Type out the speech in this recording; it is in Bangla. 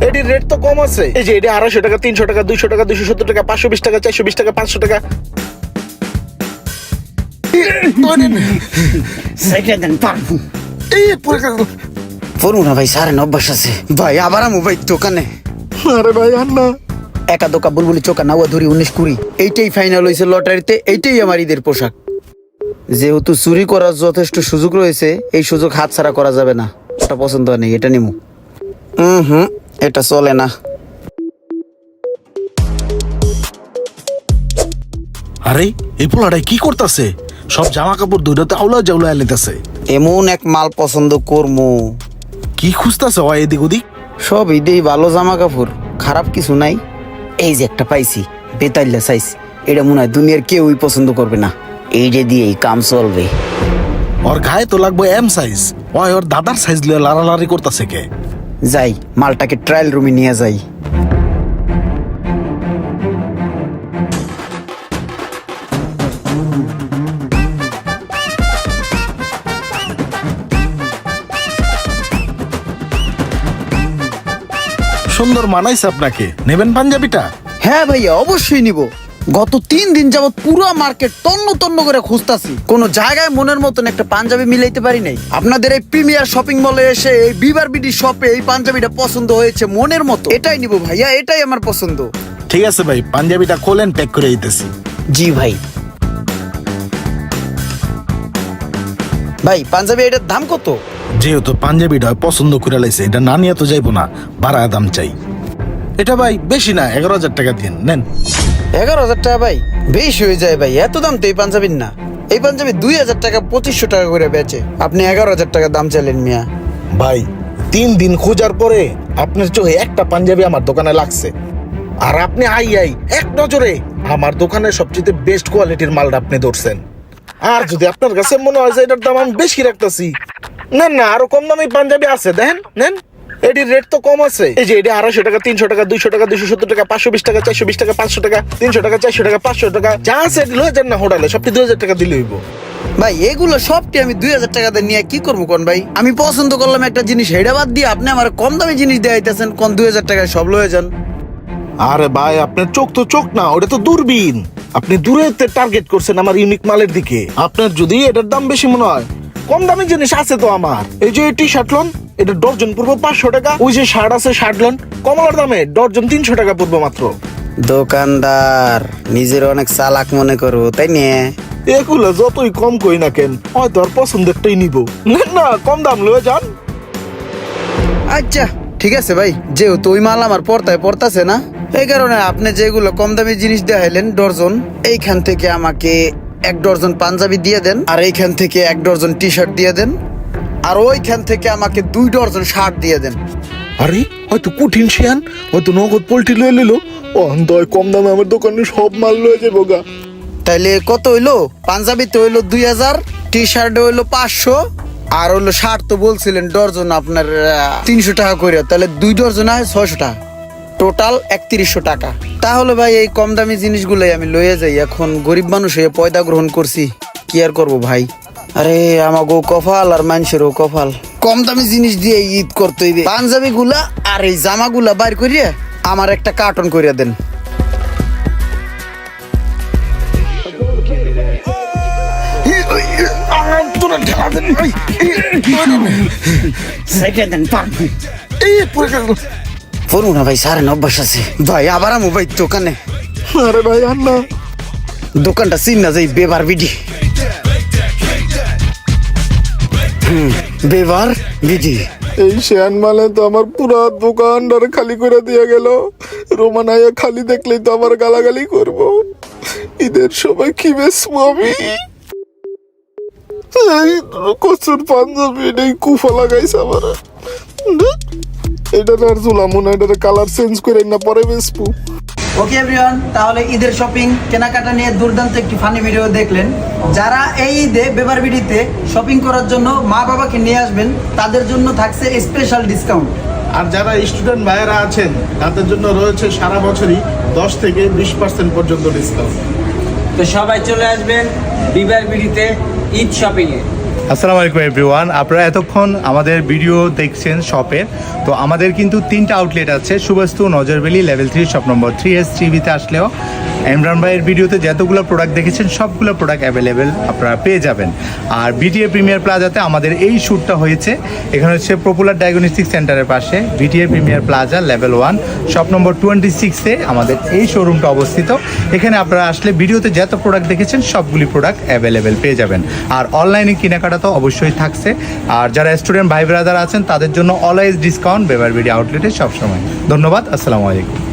এটির রেট তো কম আছে। এই যে এটা 250 টাকা, 300 টাকা, 200 টাকা, 270 টাকা, 520 টাকা, 420 টাকা, 500 টাকা। পড়ু না ভাই, সারেন অভ্যাস আছে ভাই। আবার আমু ভাই দোকানে। আরে ভাই আর না, একা দোকা বুলবুলি চোকা নাওয়া ধরি 19-20 এইটাই ফাইনাল হয়েছে লটারিতে। এইটাই আমার ঈদের পোশাক। যেহেতু চুরি করার যথেষ্ট সুযোগ রয়েছে, এই সুযোগ হাতছাড়া করা যাবে না। এটা পছন্দ নেই, এটা নিমু। এটা চলে না। আরে এই পোলাটাই কি করতেছে? সব জামা কাপড় দুইটাতে আউলা জাউলা এলিতেছে। এমন এক মাল পছন্দ করমু। কি খুঁজতেছে ও এদিক ওদিক? সব ঈদেই ভালো জামা কাপড়, খারাপ কিছু নাই। এই যে একটা পাইছি, বেতাইল্লা সাইজ। এটা মনে হয় দুনিয়ার কেউই পছন্দ করবে না। এইটা দিয়েই কাম চলবে। ওর গায়ে তো লাগবে এম সাইজ। ওর দাদার সাইজ লিয়ে লাড়ালাড়ি করতেছে কে? যাই মালটাকে ট্রায়াল রুমে নিয়ে যাই। সুন্দর মানাইছে আপনাকে। নেবেন পাঞ্জাবিটা? হ্যাঁ ভাইয়া, অবশ্যই নিব। গত 3 দিন যাবত পুরো মার্কেট তন্ন তন্ন করে খুঁজতাছি, কোন জায়গায় মনের মতন একটা পাঞ্জাবি মিলাইতে পারি নাই। আপনাদের এই প্রিমিয়ার শপিং মলে এসে এই বিবার বিডি শপে এই পাঞ্জাবিটা পছন্দ হয়েছে মনের মতো। এটাই নিব ভাইয়া, এটাই আমার পছন্দ। ঠিক আছে ভাই, পাঞ্জাবিটা খোলেন, প্যাক করে দিতেছি। জি ভাই। ভাই পাঞ্জাবি এটার দাম কত? যেহেতু পাঞ্জাবিটা পছন্দ করে লাইছে, এটা না নিয়ে তো যাইবো না, বাড়ায় দাম চাই। এটা ভাই বেশি না, 11,000 টাকা দিন, নেন। 11,000 টাকা ভাই বেশি হয়ে যায় ভাই। এত দাম তো এই পাঞ্জাবির না। এই পাঞ্জাবি 2,000 টাকা 2,500 টাকা করে বেচে, আপনি 11,000 টাকা দাম চাইলেন মিয়া। ভাই 3 দিন খোঁজার পরে আপনার চোখে একটা পাঞ্জাবি আমার দোকানে লাগছে, আর আপনি আই এক নজরে আমার দোকানের সবচেয়ে বেস্ট কোয়ালিটির মালটা আপনি ধরছেন। আর যদি আপনার কাছে মনে হয় যে এটার দাম আমি বেশি রাখতেছি, নেন না, আরো কম দামি পাঞ্জাবি আছে, দেখেন নেন। এটির রেট তো কম আছে। এই যে এটা 250 টাকা, 300 টাকা, 200 টাকা, 270 টাকা, 520 টাকা, 420 টাকা, 500 টাকা, 300 টাকা, 400 টাকা, 500 টাকা, যা আছে লয়ে যান না হোটেলে, সবটি 2,000 টাকা দিলে হইব। ভাই এগুলো সবটি আমি 2,000 টাকা দিয়ে নিয়ে কি করবো কোন ভাই? আমি পছন্দ করলাম একটা জিনিস, হেডা বাদ দিয়ে আপনি আমার কম দামি জিনিস দেখাইতেছেন। কোন 2,000 টাকায় সব লয়ে যান? আরে ভাই আপনার চোখ তো চোখ না, ওটা তো দূরবীন। আপনি দূরে টার্গেট করছেন আমার ইউনিক মালের দিকে। আপনার যদি এটার দাম বেশি মনে হয়, কম দামি জিনিস আছে তো আমার। এই যে টি শার্ট লন, এটা ডর্জন পড়বো 500 টাকা। ওই যে শার্ট আছে, শার্ট লন কমলার দামে ডর্জন 300 টাকা পড়বো মাত্র। দোকানদার নিজের অনেক চালাক মনে করো, তাই নিয়ে এগুলো যতই কম কই না কেন, হয়তো আর পছন্দেরটাই নিব। না কম দাম লয়ে যান। আচ্ছা ঠিক আছে ভাই, যেহেতু ওই মাল আমার পড়তাছে না, এই কারণে আপনি যেগুলো কম দামি জিনিস দেখাইলেন ডর্জন, এইখান থেকে আমাকে 1 ডর্জন পাঞ্জাবি দিয়ে দেন, আর এইখান থেকে 1 ডর্জন টি শার্ট দিয়ে দেন, আর ওইখান থেকে আমাকে 2 ডর্জন শার্ট দিয়ে দেন। আরে হয়তো কঠিন শিয়ান, হয়তো নগদ পোল্ট্রি লয়ে নিল। ও কম দামে আমার দোকানে সব মাল লয়ে যাবো গা। তাইলে কত হইলো? পাঞ্জাবিতে হইলো 2,000, টি শার্টে হইলো 500, আর হইলো শার্ট তো বলছিলেন ডর্জন আপনার 300 টাকা করে। তাহলে 2 ডর্জন হয় 600 টাকা, টোটাল 3100 টাকা। তাহলে ভাই এই কম দামি জিনিসগুলোই আমি লইয়া যাই। এখন গরিব মানুষ হয়ে পয়দা গ্রহণ করছি, কি আর করবো ভাই। আরে আমাগো কপাল আর মানুষেরও কপাল, কম দামি জিনিস দিয়ে ঈদ করতে হইবে। পাঞ্জাবি গুলা আর এই জামা গুলা বাইর করিয়া আমার একটা কার্টন করিয়া দেন। পড়ু না ভাই, সারেন অভ্যাস আছে ভাই। আবার আমু ভাই দোকানে। আরে ভাই আর না, দোকানটা চিন না যাই, বেবার বিডি। বেবার বিডি। এই শেয়ান মালে তো আমার পুরা দোকানটার খালি করে দিয়ে গেল। রোমানাইয়া খালি দেখলেই তো আমার গালাগালি করব। ঈদের সময় কি বেচবো আমি? এই কচুর পাঞ্জাবি এটাই কুফা লাগাইছে আমার। এটা আর ঝুলামো না, এটার কালার চেঞ্জ করে না পরে বেচবো। ওকে এভরিওয়ান, তাহলে ঈদের শপিং কেনাকাটা নিয়ে দুর্দান্ত একটি ফানি ভিডিও দেখলেন। যারা এই ঈদে বেবার বিডিতে শপিং করার জন্য মা বাবাকে নিয়ে আসবেন, তাদের জন্য থাকছে স্পেশাল ডিসকাউন্ট। আর যারা স্টুডেন্ট ভাইয়েরা আছেন, তাদের জন্য রয়েছে সারা বছরই 10 থেকে 20% পর্যন্ত ডিসকাউন্ট। তো সবাই চলে আসবেন বিবার বিডিতে ঈদ শপিংয়ে। আসসালামু আলাইকুম এভরিওয়ান, আপনারা এতক্ষণ আমাদের ভিডিও দেখছেন শপের। তো আমাদের কিন্তু 3টা আউটলেট আছে, সুবাস্তু, নজরবেলি, লেভেল 3 শপ নম্বর 3S3Bতে আসলেও ইমরান ভাইয়ের ভিডিওতে যতগুলো প্রোডাক্ট দেখেছেন সবগুলো প্রোডাক্ট অ্যাভেলেবেল আপনারা পেয়ে যাবেন। আর বিটিএ প্রিমিয়ার প্লাজাতে আমাদের এই শ্যুটটা হয়েছে, এখানে হচ্ছে পপুলার ডায়াগনস্টিক সেন্টারের পাশে BTA premier plaza level 1 shop number 26-এ আমাদের এই শোরুমটা অবস্থিত। এখানে আপনারা আসলে ভিডিওতে যত প্রোডাক্ট দেখেছেন সবগুলি প্রোডাক্ট অ্যাভেলেবেল পেয়ে যাবেন। আর অনলাইনে কেনাকাটা তো অবশ্যই থাকছে। আর যারা স্টুডেন্ট ভাই ব্রাদার আছেন তাদের জন্য অলওয়েজ ডিসকাউন্ট বেবার বিডি আউটলেটে সবসময়। ধন্যবাদ, আসসালামু আলাইকুম।